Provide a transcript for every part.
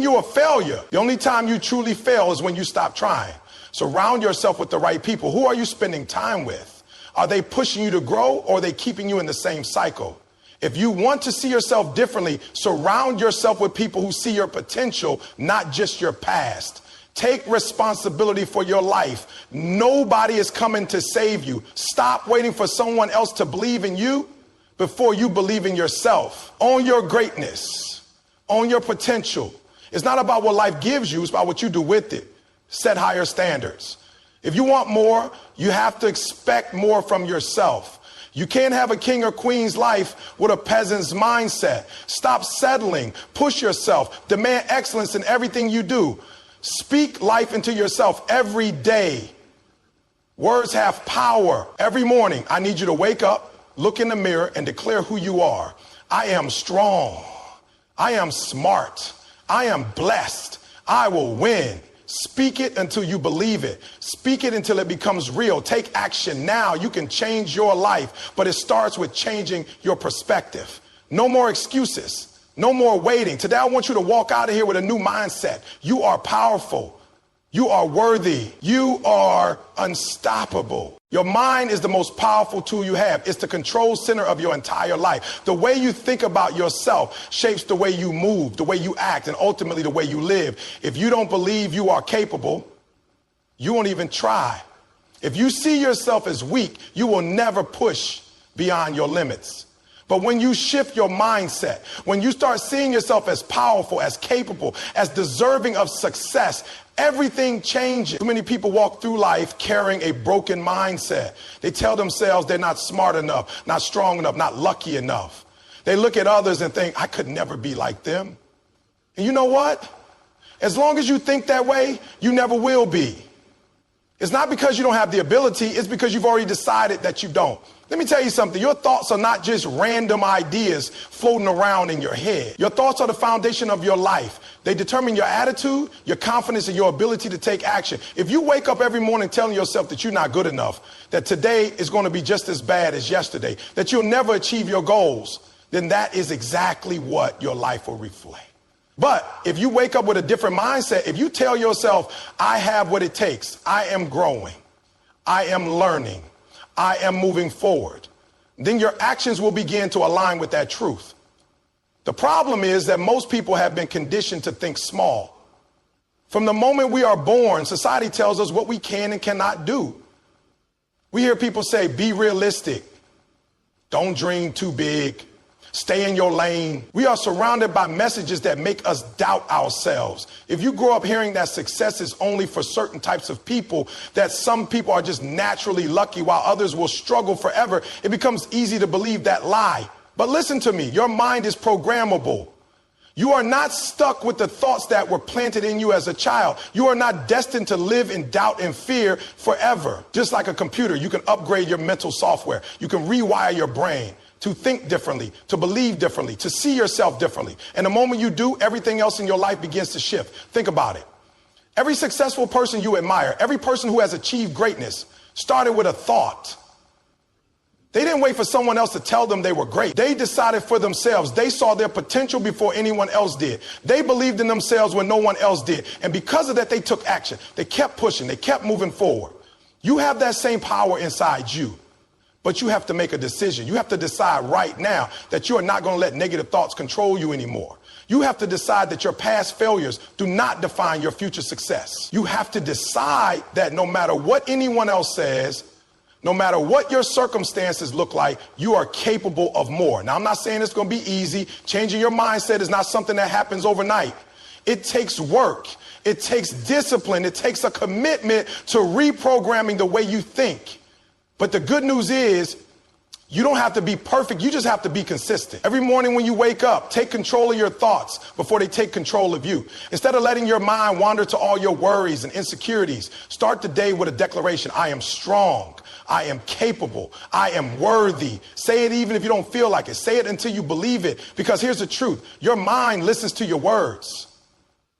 you're a failure. The only time you truly fail is when you stop trying. Surround yourself with the right people. Who are you spending time with? Are they pushing you to grow, or are they keeping you in the same cycle? If you want to see yourself differently, surround yourself with people who see your potential, not just your past. Take responsibility for your life. Nobody is coming to save you. Stop waiting for someone else to believe in you before you believe in yourself. Own your greatness. Own your potential. It's not about what life gives you. It's about what you do with it. Set higher standards. If you want more, you have to expect more from yourself. You can't have a king or queen's life with a peasant's mindset. Stop settling. Push yourself. Demand excellence in everything you do. Speak life into yourself every day. Words have power. Every morning, I need you to wake up, look in the mirror, and declare who you are. I am strong. I am smart. I am blessed. I will win. Speak it until you believe it. Speak it until it becomes real. Take action now. You can change your life, but it starts with changing your perspective. No more excuses. No more waiting. Today, I want you to walk out of here with a new mindset. You are powerful. You are worthy. You are unstoppable. Your mind is the most powerful tool you have. It's the control center of your entire life. The way you think about yourself shapes the way you move, the way you act, and ultimately the way you live. If you don't believe you are capable, you won't even try. If you see yourself as weak, you will never push beyond your limits. But when you shift your mindset, when you start seeing yourself as powerful, as capable, as deserving of success, everything changes. Too many people walk through life carrying a broken mindset. They tell themselves they're not smart enough, not strong enough, not lucky enough. They look at others and think, I could never be like them. And you know what? As long as you think that way, you never will be. It's not because you don't have the ability, it's because you've already decided that you don't. Let me tell you something. Your thoughts are not just random ideas floating around in your head. Your thoughts are the foundation of your life. They determine your attitude, your confidence, and your ability to take action. If you wake up every morning telling yourself that you're not good enough, that today is going to be just as bad as yesterday, that you'll never achieve your goals, then that is exactly what your life will reflect. But if you wake up with a different mindset, if you tell yourself, I have what it takes, I am growing, I am learning, I am moving forward, then your actions will begin to align with that truth. The problem is that most people have been conditioned to think small. From the moment we are born, society tells us what we can and cannot do. We hear people say, be realistic, don't dream too big, stay in your lane. We are surrounded by messages that make us doubt ourselves. If you grow up hearing that success is only for certain types of people, that some people are just naturally lucky while others will struggle forever, it becomes easy to believe that lie. But listen to me, your mind is programmable. You are not stuck with the thoughts that were planted in you as a child. You are not destined to live in doubt and fear forever. Just like a computer, you can upgrade your mental software. You can rewire your brain to think differently, to believe differently, to see yourself differently. And the moment you do, everything else in your life begins to shift. Think about it. Every successful person you admire, every person who has achieved greatness, started with a thought. They didn't wait for someone else to tell them they were great. They decided for themselves. They saw their potential before anyone else did. They believed in themselves when no one else did. And because of that, they took action. They kept pushing. They kept moving forward. You have that same power inside you. But you have to make a decision. You have to decide right now that you are not going to let negative thoughts control you anymore. You have to decide that your past failures do not define your future success. You have to decide that no matter what anyone else says, no matter what your circumstances look like, you are capable of more. Now, I'm not saying it's going to be easy. Changing your mindset is not something that happens overnight. It takes work. It takes discipline. It takes a commitment to reprogramming the way you think. But the good news is you don't have to be perfect. You just have to be consistent. Every morning when you wake up, take control of your thoughts before they take control of you. Instead of letting your mind wander to all your worries and insecurities, start the day with a declaration. I am strong. I am capable. I am worthy. Say it even if you don't feel like it. Say it until you believe it. Because here's the truth. Your mind listens to your words.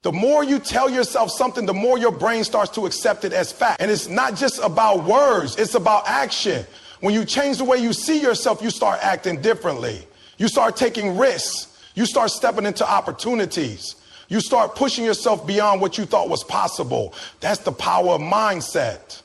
The more you tell yourself something, the more your brain starts to accept it as fact. And it's not just about words. It's about action. When you change the way you see yourself, you start acting differently. You start taking risks. You start stepping into opportunities. You start pushing yourself beyond what you thought was possible. That's the power of mindset.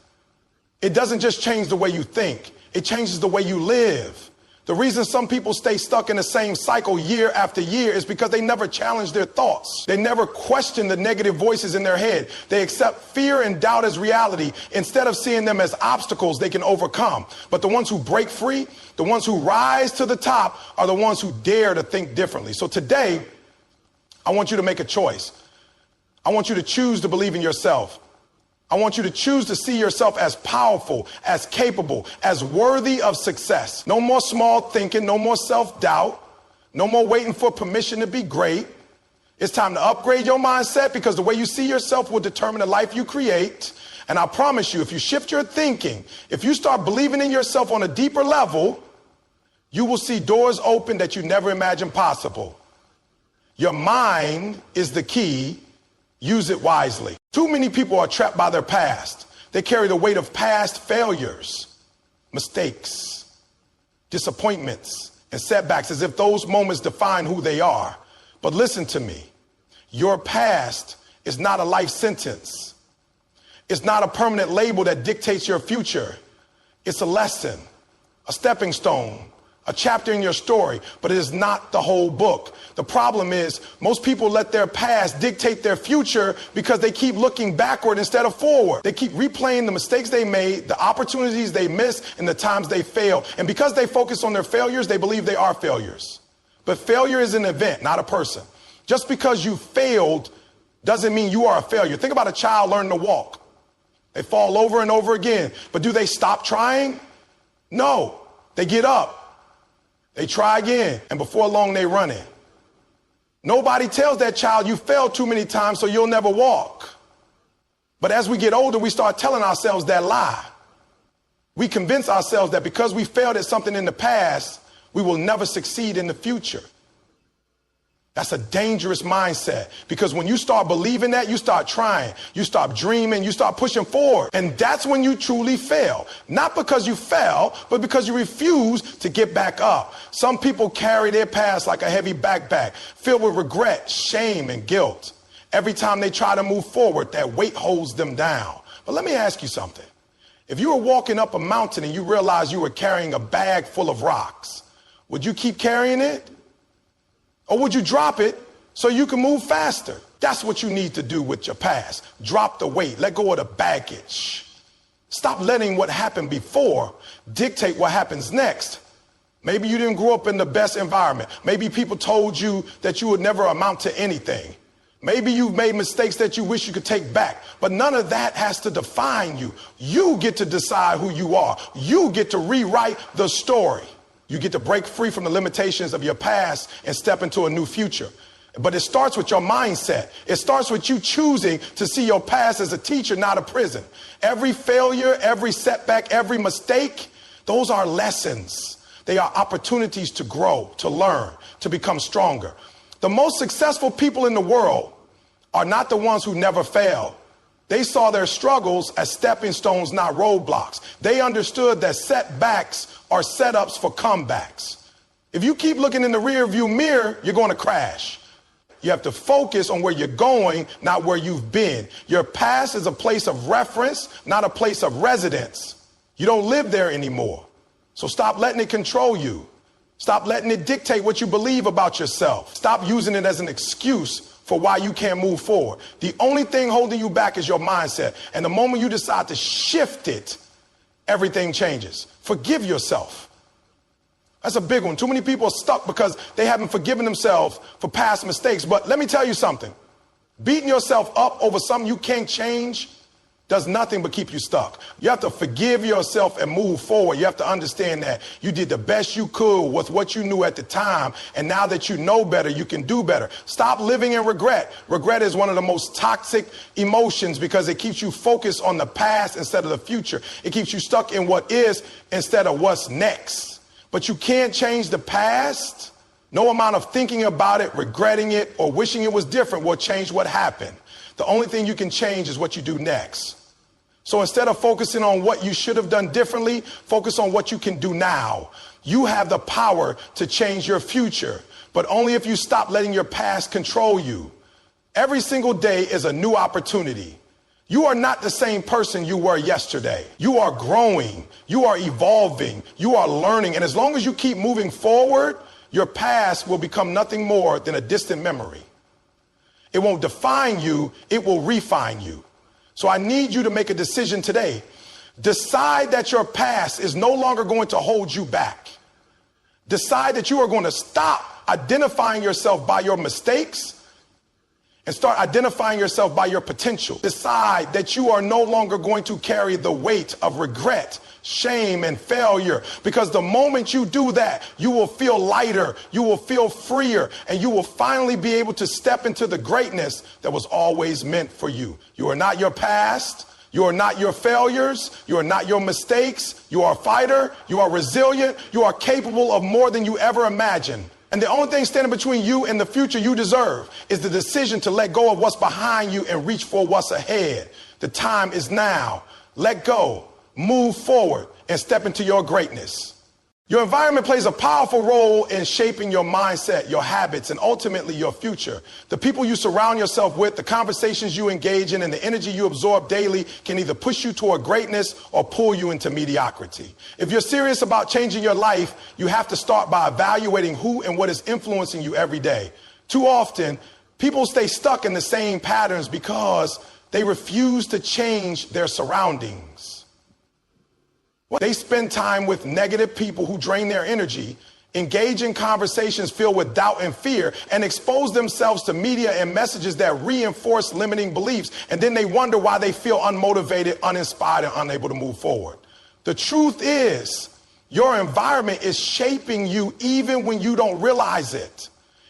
It doesn't just change the way you think. It changes the way you live. The reason some people stay stuck in the same cycle year after year is because they never challenge their thoughts. They never question the negative voices in their head. They accept fear and doubt as reality instead of seeing them as obstacles they can overcome. But the ones who break free, the ones who rise to the top, are the ones who dare to think differently. So today, I want you to make a choice. I want you to choose to believe in yourself. I want you to choose to see yourself as powerful, as capable, as worthy of success. No more small thinking, no more self-doubt, no more waiting for permission to be great. It's time to upgrade your mindset, because the way you see yourself will determine the life you create. And I promise you, if you shift your thinking, if you start believing in yourself on a deeper level, you will see doors open that you never imagined possible. Your mind is the key. Use it wisely. Too many people are trapped by their past. They carry the weight of past failures, mistakes, disappointments, and setbacks as if those moments define who they are. But listen to me. Your past is not a life sentence. It's not a permanent label that dictates your future. It's a lesson, a stepping stone, a chapter in your story, but it is not the whole book. The problem is most people let their past dictate their future because they keep looking backward instead of forward. They keep replaying the mistakes they made, the opportunities they missed, and the times they failed. And because they focus on their failures, they believe they are failures. But failure is an event, not a person. Just because you failed doesn't mean you are a failure. Think about a child learning to walk. They fall over and over again. But do they stop trying? No. They get up. They try again, and before long, they run in. Nobody tells that child you failed too many times, so you'll never walk. But as we get older, we start telling ourselves that lie. We convince ourselves that because we failed at something in the past, we will never succeed in the future. That's a dangerous mindset, because when you start believing that, you start trying, you start dreaming, you start pushing forward. And that's when you truly fail. Not because you fell, but because you refuse to get back up. Some people carry their past like a heavy backpack, filled with regret, shame, and guilt. Every time they try to move forward, that weight holds them down. But let me ask you something. If you were walking up a mountain and you realized you were carrying a bag full of rocks, would you keep carrying it? Or would you drop it so you can move faster? That's what you need to do with your past. Drop the weight. Let go of the baggage. Stop letting what happened before dictate what happens next. Maybe you didn't grow up in the best environment. Maybe people told you that you would never amount to anything. Maybe you've made mistakes that you wish you could take back. But none of that has to define you. You get to decide who you are. You get to rewrite the story. You get to break free from the limitations of your past and step into a new future. But it starts with your mindset. It starts with you choosing to see your past as a teacher, not a prison. Every failure, every setback, every mistake, those are lessons. They are opportunities to grow, to learn, to become stronger. The most successful people in the world are not the ones who never fail. They saw their struggles as stepping stones, not roadblocks. They understood that setbacks are setups for comebacks. If you keep looking in the rearview mirror, you're going to crash. You have to focus on where you're going, not where you've been. Your past is a place of reference, not a place of residence. You don't live there anymore. So stop letting it control you. Stop letting it dictate what you believe about yourself. Stop using it as an excuse for why you can't move forward. The only thing holding you back is your mindset. And the moment you decide to shift it, everything changes. Forgive yourself. That's a big one. Too many people are stuck because they haven't forgiven themselves for past mistakes. But let me tell you something. Beating yourself up over something you can't change does nothing but keep you stuck. You have to forgive yourself and move forward. You have to understand that you did the best you could with what you knew at the time. And now that you know better, you can do better. Stop living in regret. Regret is one of the most toxic emotions because it keeps you focused on the past instead of the future. It keeps you stuck in what is instead of what's next. But you can't change the past. No amount of thinking about it, regretting it, or wishing it was different will change what happened. The only thing you can change is what you do next. So instead of focusing on what you should have done differently, focus on what you can do now. You have the power to change your future, but only if you stop letting your past control you. Every single day is a new opportunity. You are not the same person you were yesterday. You are growing. You are evolving. You are learning. And as long as you keep moving forward, your past will become nothing more than a distant memory. It won't define you. It will refine you. So I need you to make a decision today. Decide that your past is no longer going to hold you back. Decide that you are going to stop identifying yourself by your mistakes and start identifying yourself by your potential. Decide that you are no longer going to carry the weight of regret, shame, and failure, because the moment you do that, you will feel lighter, you will feel freer, and you will finally be able to step into the greatness that was always meant for you. You are not your past. You are not your failures. You are not your mistakes. You are a fighter. You are resilient. You are capable of more than you ever imagined. And the only thing standing between you and the future you deserve is the decision to let go of what's behind you and reach for what's ahead. The time is now. Let go, move forward, and step into your greatness. Your environment plays a powerful role in shaping your mindset, your habits, and ultimately your future. The people you surround yourself with, the conversations you engage in, and the energy you absorb daily can either push you toward greatness or pull you into mediocrity. If you're serious about changing your life, you have to start by evaluating who and what is influencing you every day. Too often, people stay stuck in the same patterns because they refuse to change their surroundings. They spend time with negative people who drain their energy, engage in conversations filled with doubt and fear, and expose themselves to media and messages that reinforce limiting beliefs. And then they wonder why they feel unmotivated, uninspired, and unable to move forward. The truth is, your environment is shaping you even when you don't realize it.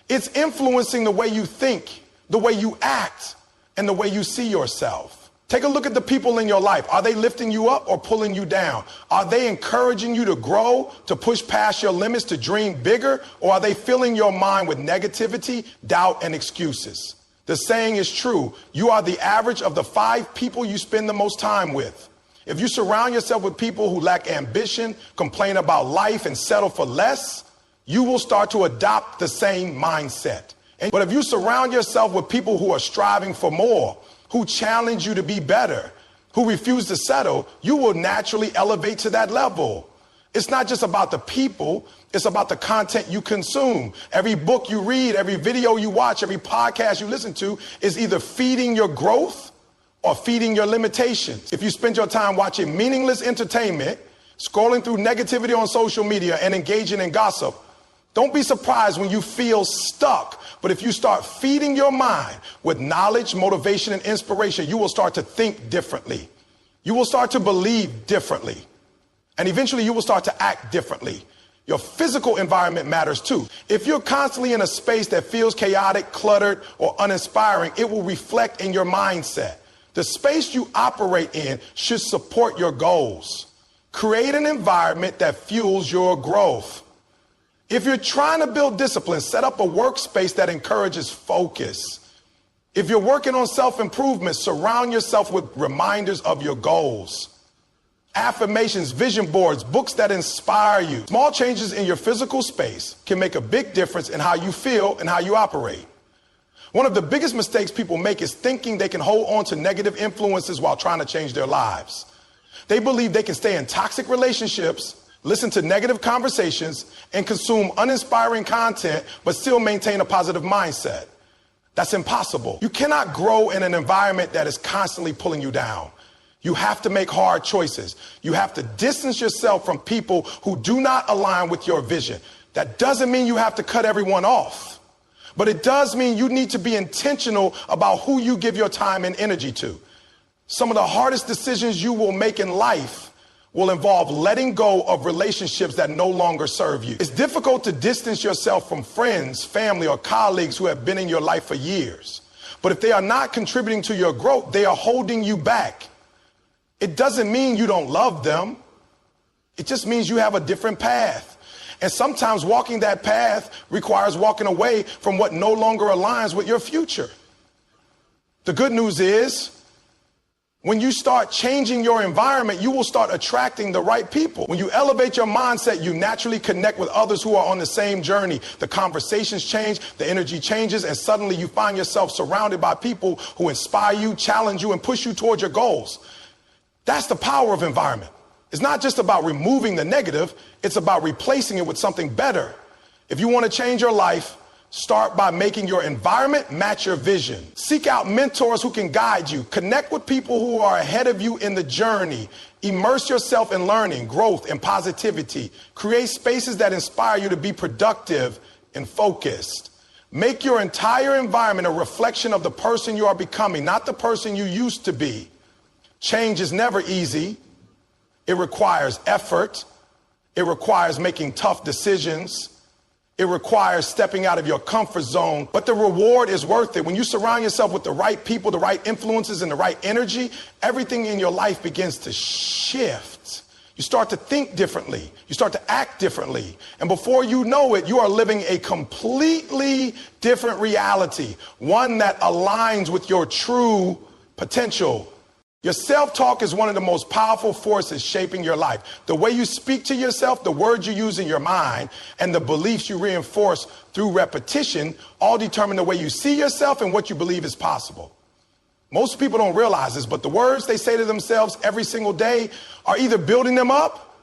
It's influencing the way you think, the way you act, and the way you see yourself. Take a look at the people in your life. Are they lifting you up or pulling you down? Are they encouraging you to grow, to push past your limits, to dream bigger? Or are they filling your mind with negativity, doubt, and excuses? The saying is true. You are the average of the 5 people you spend the most time with. If you surround yourself with people who lack ambition, complain about life, and settle for less, you will start to adopt the same mindset. But if you surround yourself with people who are striving for more, who challenge you to be better, who refuse to settle, you will naturally elevate to that level. It's not just about the people, it's about the content you consume. Every book you read, every video you watch, every podcast you listen to is either feeding your growth or feeding your limitations. If you spend your time watching meaningless entertainment, scrolling through negativity on social media, and engaging in gossip, don't be surprised when you feel stuck. But if you start feeding your mind with knowledge, motivation, and inspiration, you will start to think differently. You will start to believe differently. And eventually you will start to act differently. Your physical environment matters too. If you're constantly in a space that feels chaotic, cluttered, or uninspiring, it will reflect in your mindset. The space you operate in should support your goals. Create an environment that fuels your growth. If you're trying to build discipline, set up a workspace that encourages focus. If you're working on self-improvement, surround yourself with reminders of your goals. Affirmations, vision boards, books that inspire you. Small changes in your physical space can make a big difference in how you feel and how you operate. One of the biggest mistakes people make is thinking they can hold on to negative influences while trying to change their lives. They believe they can stay in toxic relationships, listen to negative conversations, and consume uninspiring content, but still maintain a positive mindset. That's impossible. You cannot grow in an environment that is constantly pulling you down. You have to make hard choices. You have to distance yourself from people who do not align with your vision. That doesn't mean you have to cut everyone off, but it does mean you need to be intentional about who you give your time and energy to. Some of the hardest decisions you will make in life will involve letting go of relationships that no longer serve you. It's difficult to distance yourself from friends, family, or colleagues who have been in your life for years. But if they are not contributing to your growth, they are holding you back. It doesn't mean you don't love them. It just means you have a different path. And sometimes walking that path requires walking away from what no longer aligns with your future. The good news is When you start changing your environment, you will start attracting the right people. When you elevate your mindset, you naturally connect with others who are on the same journey. The conversations change, the energy changes, and suddenly you find yourself surrounded by people who inspire you, challenge you, and push you towards your goals. That's the power of environment. It's not just about removing the negative, it's about replacing it with something better. If you want to change your life, start by making your environment match your vision. Seek out mentors who can guide you. Connect with people who are ahead of you in the journey. Immerse yourself in learning, growth, and positivity. Create spaces that inspire you to be productive and focused. Make your entire environment a reflection of the person you are becoming, not the person you used to be. Change is never easy. It requires effort. It requires making tough decisions. It requires stepping out of your comfort zone, but the reward is worth it. When you surround yourself with the right people, the right influences, and the right energy, everything in your life begins to shift. You start to think differently. You start to act differently. And before you know it, you are living a completely different reality, one that aligns with your true potential. Your self-talk is one of the most powerful forces shaping your life. The way you speak to yourself, the words you use in your mind, and the beliefs you reinforce through repetition all determine the way you see yourself and what you believe is possible. Most people don't realize this, but the words they say to themselves every single day are either building them up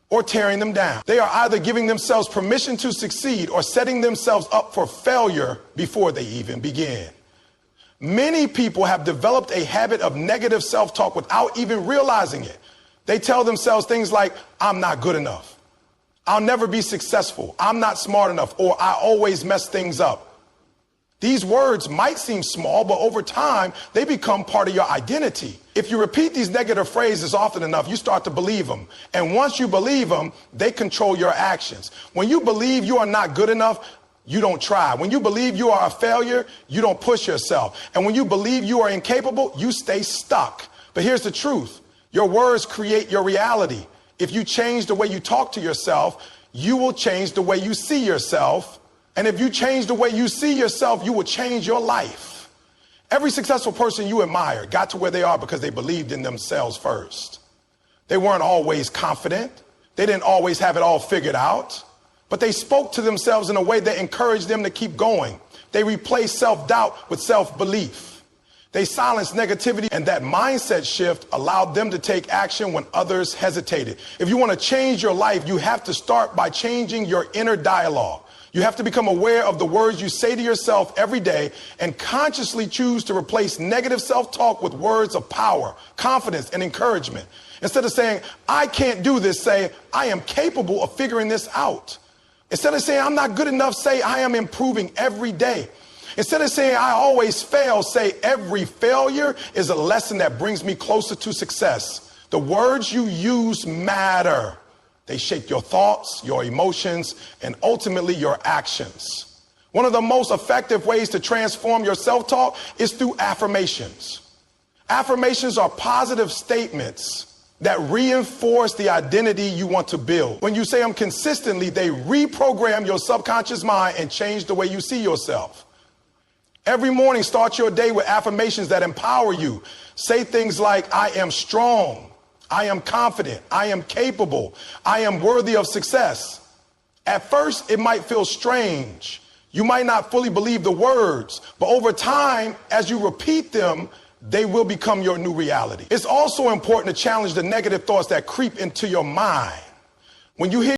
or tearing them down. They are either giving themselves permission to succeed or setting themselves up for failure before they even begin. Many people have developed a habit of negative self-talk without even realizing it. They tell themselves things like, I'm not good enough. I'll never be successful. I'm not smart enough, or I always mess things up. These words might seem small, but over time, they become part of your identity. If you repeat these negative phrases often enough, you start to believe them. And once you believe them, they control your actions. When you believe you are not good enough, you don't try. When you believe you are a failure, you don't push yourself. And when you believe you are incapable, you stay stuck. But here's the truth. Your words create your reality. If you change the way you talk to yourself, you will change the way you see yourself. And if you change the way you see yourself, you will change your life. Every successful person you admire got to where they are because they believed in themselves first. They weren't always confident. They didn't always have it all figured out. But they spoke to themselves in a way that encouraged them to keep going. They replaced self-doubt with self-belief. They silenced negativity, and that mindset shift allowed them to take action when others hesitated. If you want to change your life, you have to start by changing your inner dialogue. You have to become aware of the words you say to yourself every day and consciously choose to replace negative self-talk with words of power, confidence, and encouragement. Instead of saying, I can't do this, say, I am capable of figuring this out. Instead of saying, I'm not good enough, say, I am improving every day. Instead of saying, I always fail, say, every failure is a lesson that brings me closer to success. The words you use matter. They shape your thoughts, your emotions, and ultimately your actions. One of the most effective ways to transform your self-talk is through affirmations. Affirmations are positive statements that reinforce the identity you want to build. When you say them consistently, they reprogram your subconscious mind and change the way you see yourself. Every morning, start your day with affirmations that empower you. Say things like, I am strong, I am confident, I am capable, I am worthy of success. At first, it might feel strange. You might not fully believe the words, but over time, as you repeat them, they will become your new reality. It's also important to challenge the negative thoughts that creep into your mind. When you hear